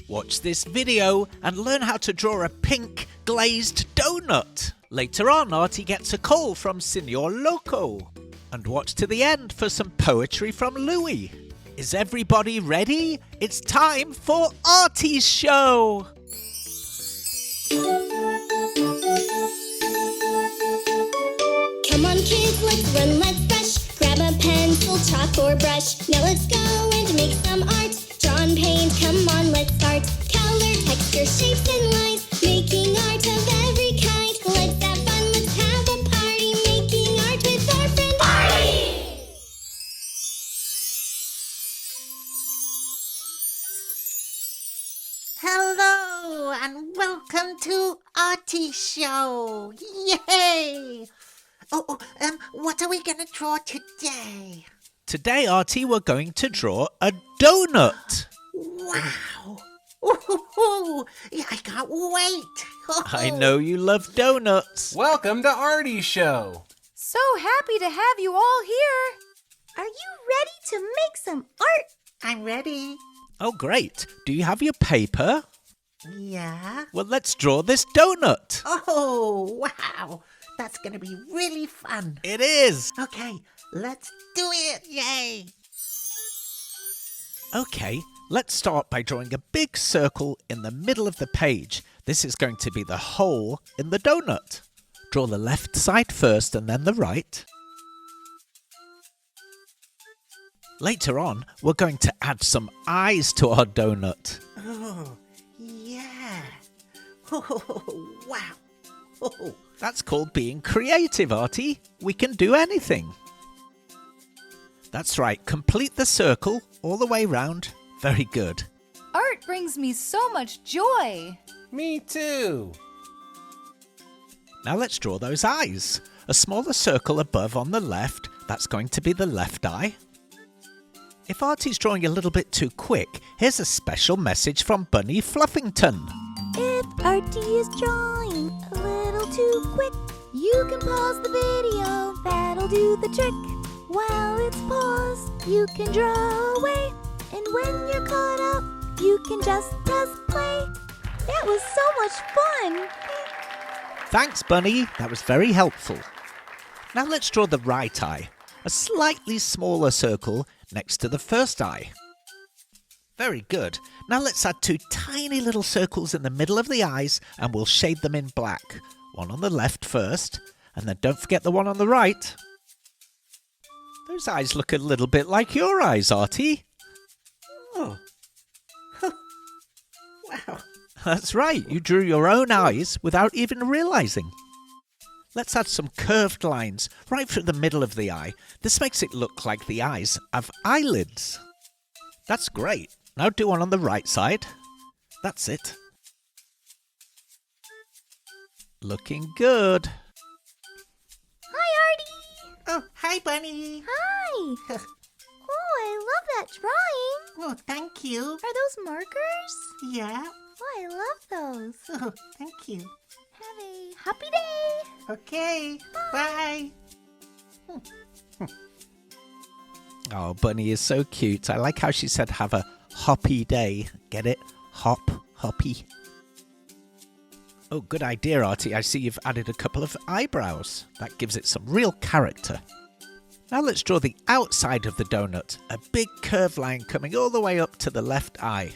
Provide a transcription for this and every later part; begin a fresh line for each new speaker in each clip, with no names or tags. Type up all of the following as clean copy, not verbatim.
Watch this video and learn how to draw a pink glazed donut. Later on, Artie gets a call from Senor Loco. And watch to the end for some poetry from Louie. Is everybody ready? It's time for Artie's show!
Come on kids, let's run, let's brush. Grab a pencil, chalk or brush. Now let's go and make some art. Draw and paint, come on, let's start. Color, texture, shapes and lines. Making art of every kind. Let's have fun, let's have a party. Making art with our friend Artie!
Hello and welcome to Artie's show. Yay! What are we going to draw today?
Today, Artie, we're going to draw a donut.
Wow! Ooh, yeah, I can't wait.
I know you love donuts.
Welcome to Artie's show.
So happy to have you all here.
Are you ready to make some art?
I'm ready.
Oh, great. Do you have your paper?
Yeah.
Well, let's draw this donut.
Oh, wow. That's going to be really fun.
It is.
Okay, let's do it. Yay.
Okay, let's start by drawing a big circle in the middle of the page. This is going to be the hole in the donut. Draw the left side first and then the right. Later on, we're going to add some eyes to our donut.
Oh, yeah. Oh, wow. Oh.
That's called being creative, Artie. We can do anything. That's right, complete the circle all the way round. Very good.
Art brings me so much joy.
Me too.
Now let's draw those eyes. A smaller circle above on the left, that's going to be the left eye. If Artie's drawing a little bit too quick, here's a special message from Bunny Fluffington.
If Artie is drawing a little too quick, you can pause the video, that'll do the trick. While it's paused, you can draw away, and when you're caught up, you can just press play. That was so much fun!
Thanks, Bunny. That was very helpful. Now let's draw the right eye. A slightly smaller circle next to the first eye. Very good. Now let's add two tiny little circles in the middle of the eyes and we'll shade them in black. One on the left first, and then don't forget the one on the right. Those eyes look a little bit like your eyes, Artie.
Oh. Wow.
That's right, you drew your own eyes without even realizing. Let's add some curved lines right through the middle of the eye. This makes it look like the eyes have eyelids. That's great. Now do one on the right side. That's it. Looking good.
Hi, Artie!
Oh, hi, Bunny.
Hi! Oh, I love that drawing.
Oh, thank you.
Are those markers?
Yeah.
Oh, I love those.
Oh, thank you.
Have a happy day.
Okay, bye.
Oh, Bunny is so cute. I like how she said have a hoppy day. Get it? Hop, hoppy. Oh, good idea, Artie. I see you've added a couple of eyebrows. That gives it some real character. Now let's draw the outside of the donut. A big curved line coming all the way up to the left eye.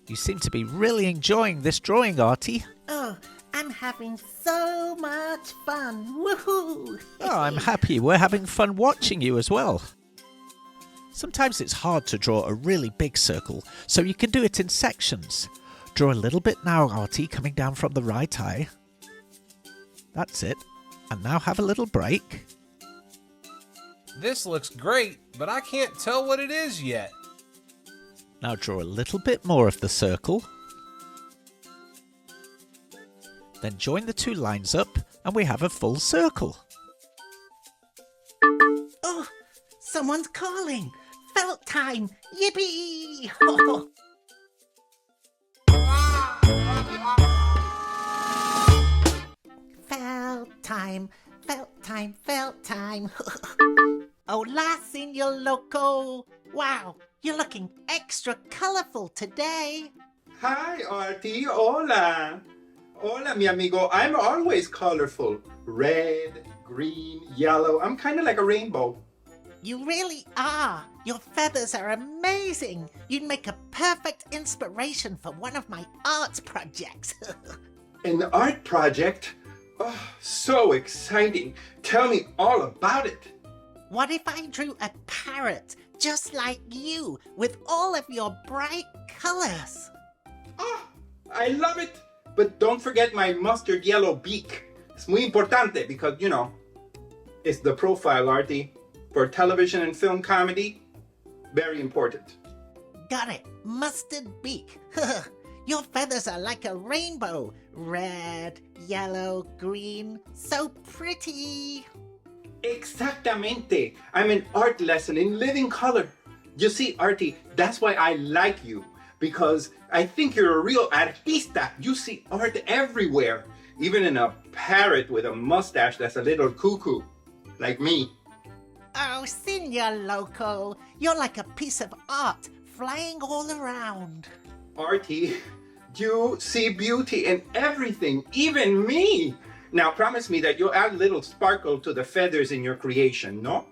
You seem to be really enjoying this drawing, Artie.
Oh, I'm having so much fun. Woohoo!
Oh, I'm happy. We're having fun watching you as well. Sometimes it's hard to draw a really big circle, so you can do it in sections. Draw a little bit now, Artie, coming down from the right eye. That's it. And now have a little break.
This looks great, but I can't tell what it is yet.
Now draw a little bit more of the circle. Then join the two lines up and we have a full circle.
Oh, someone's calling. Felt time. Yippee! Felt time. Felt time. Felt time. Hola, Senor Loco. Wow, you're looking extra colorful today.
Hi, Artie. Hola. Hola, mi amigo. I'm always colorful. Red, green, yellow. I'm kind of like a rainbow.
You really are. Your feathers are amazing. You'd make a perfect inspiration for one of my art projects.
An art project? Oh, so exciting. Tell me all about it.
What if I drew a parrot just like you with all of your bright colors?
Oh, I love it. But don't forget my mustard yellow beak. It's muy importante because, it's the profile, Artie. For television and film comedy, very important.
Got it. Mustard beak. Your feathers are like a rainbow. Red, yellow, green. So pretty.
Exactamente. I'm an art lesson in living color. You see, Artie, that's why I like you. Because I think you're a real artista. You see art everywhere. Even in a parrot with a mustache that's a little cuckoo. Like me.
Oh, Senor Loco. You're like a piece of art flying all around.
Artie, you see beauty in everything, even me. Now promise me that you'll add a little sparkle to the feathers in your creation, no?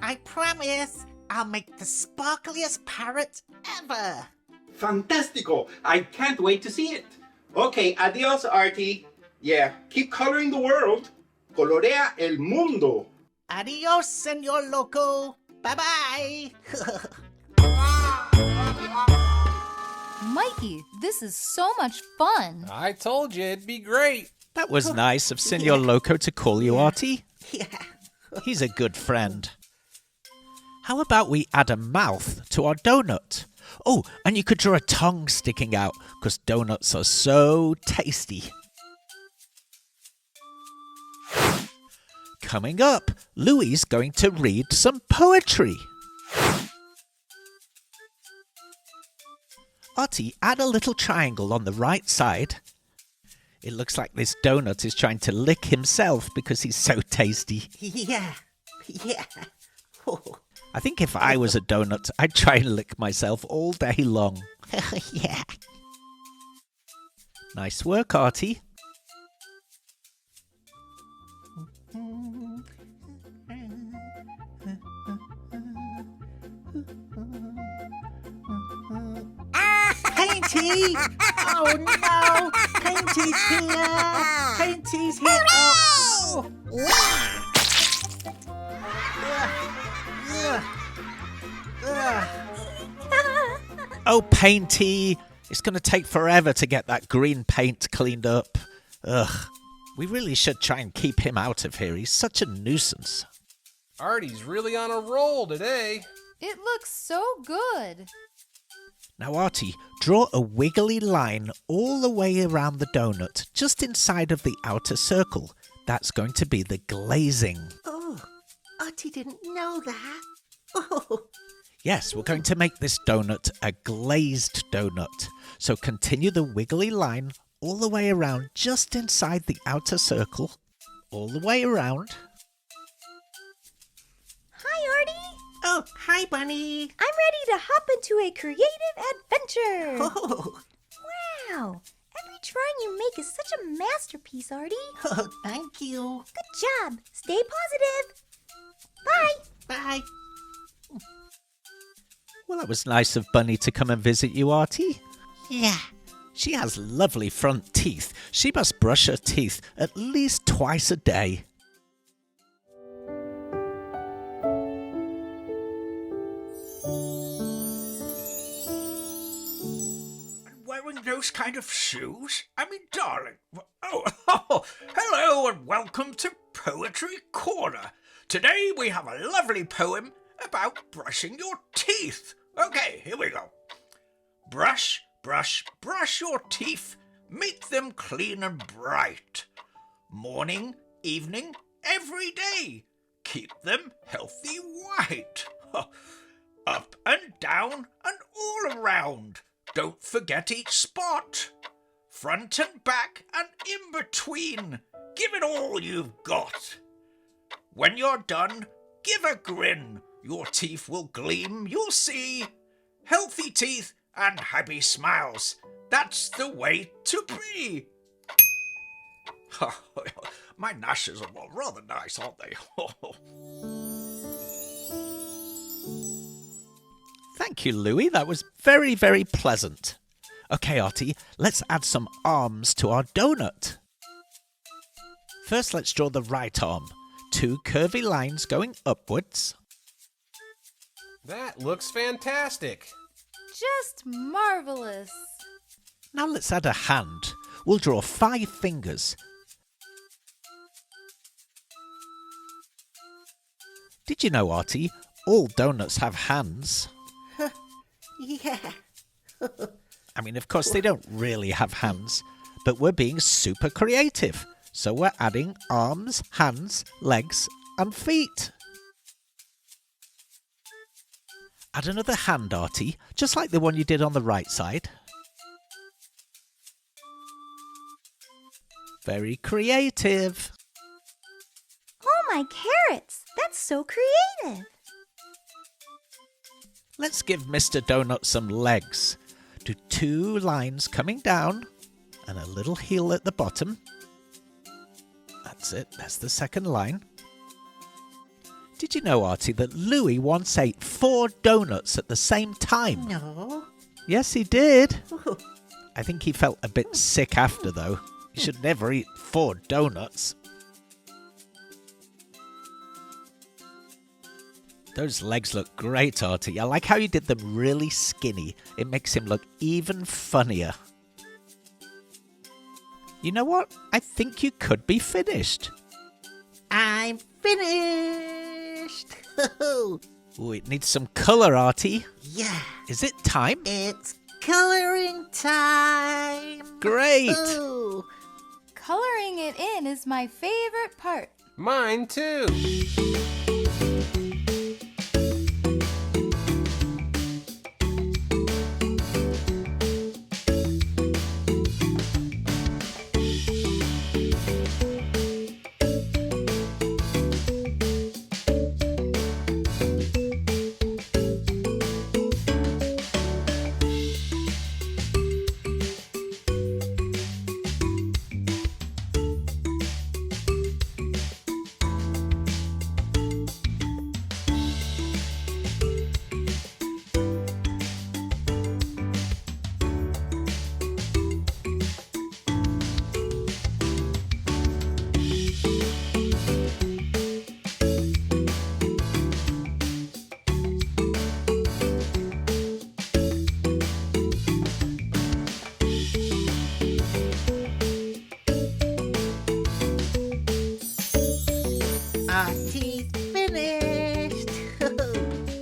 I promise. I'll make the sparkliest parrot ever.
Fantastico! I can't wait to see it. Okay, adios, Artie. Yeah, keep coloring the world. Colorea el mundo.
Adios, Senor Loco. Bye-bye.
Mikey, this is so much fun.
I told you it'd be great.
That was nice of Senor Loco to call you Artie.
Yeah.
He's a good friend. How about we add a mouth to our donut? Oh, and you could draw a tongue sticking out, because donuts are so tasty. Coming up, Louie's going to read some poetry. Artie, add a little triangle on the right side. It looks like this donut is trying to lick himself because he's so tasty.
Yeah. Oh.
I think if I was a donut, I'd try and lick myself all day long.
Yeah.
Nice work, Artie.
Painty! Oh no! Painty's here! Painty's here! Oh!
Oh, Painty! It's going to take forever to get that green paint cleaned up. Ugh. We really should try and keep him out of here. He's such a nuisance.
Artie's really on a roll today.
It looks so good.
Now, Artie, draw a wiggly line all the way around the donut, just inside of the outer circle. That's going to be the glazing.
Oh, Artie didn't know that. Oh.
Yes, we're going to make this donut a glazed donut. So continue the wiggly line all the way around, just inside the outer circle, all the way around.
Hi, Artie.
Oh, hi, Bunny.
I'm ready to hop into a creative adventure.
Oh,
Wow. Every drawing you make is such a masterpiece, Artie.
oh, thank you.
Good job. Stay positive. Bye.
Bye.
Well, that was nice of Bunny to come and visit you, Artie.
Yeah.
She has lovely front teeth. She must brush her teeth at least twice a day.
Wearing those kind of shoes? I mean, darling. Oh, hello and welcome to Poetry Corner. Today we have a lovely poem about brushing your teeth. Okay, here we go. Brush, brush, brush your teeth. Make them clean and bright. Morning, evening, every day. Keep them healthy white. Up and down and all around. Don't forget each spot. Front and back and in between. Give it all you've got. When you're done, give a grin. Your teeth will gleam, you'll see. Healthy teeth and happy smiles. That's the way to be. My gnashes are rather nice, aren't they?
Thank you, Louis. That was very, very pleasant. Okay, Artie, let's add some arms to our donut. First, let's draw the right arm. 2 curvy lines going upwards.
That looks fantastic.
Just marvelous.
Now let's add a hand. We'll draw 5 fingers. Did you know, Artie, all donuts have hands?
Yeah.
I mean, of course, they don't really have hands, but we're being super creative. So we're adding arms, hands, legs, and feet. Add another hand, Artie, just like the one you did on the right side. Very creative.
Oh my carrots! That's so creative!
Let's give Mr. Donut some legs. Do 2 lines coming down and a little heel at the bottom. That's it, that's the second line. Did you know, Artie, that Louis once ate 4 donuts at the same time?
No.
Yes, he did. I think he felt a bit sick after, though. You should never eat 4 donuts. Those legs look great, Artie. I like how you did them really skinny. It makes him look even funnier. You know what? I think you could be finished.
I'm finished.
Ooh, it needs some colour, Artie.
Yeah.
Is it time?
It's coloring time.
Great.
Ooh.
Coloring it in is my favorite part.
Mine too.
Artie's finished.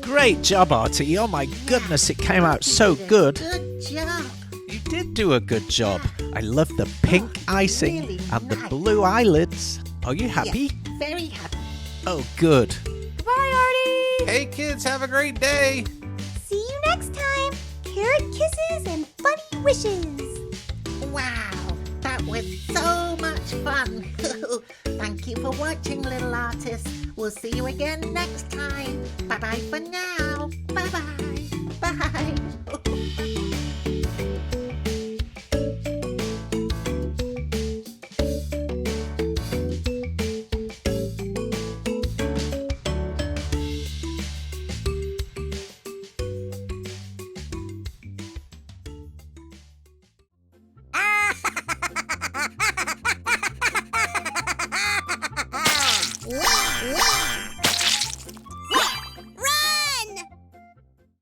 Great job, Artie. Oh my goodness, it came out so good.
Good job.
You did do a good job. I love the pink icing
really
and the
nice.
blue eyelids. Are you happy?
Yes, very happy.
Oh, good.
Goodbye, Artie!
Hey kids, have a great day.
See you next time! Carrot kisses and funny wishes!
Wow, that was so much fun. Thank you for watching, little artists. We'll see you again next time. Bye-bye for now. Bye-bye. Bye.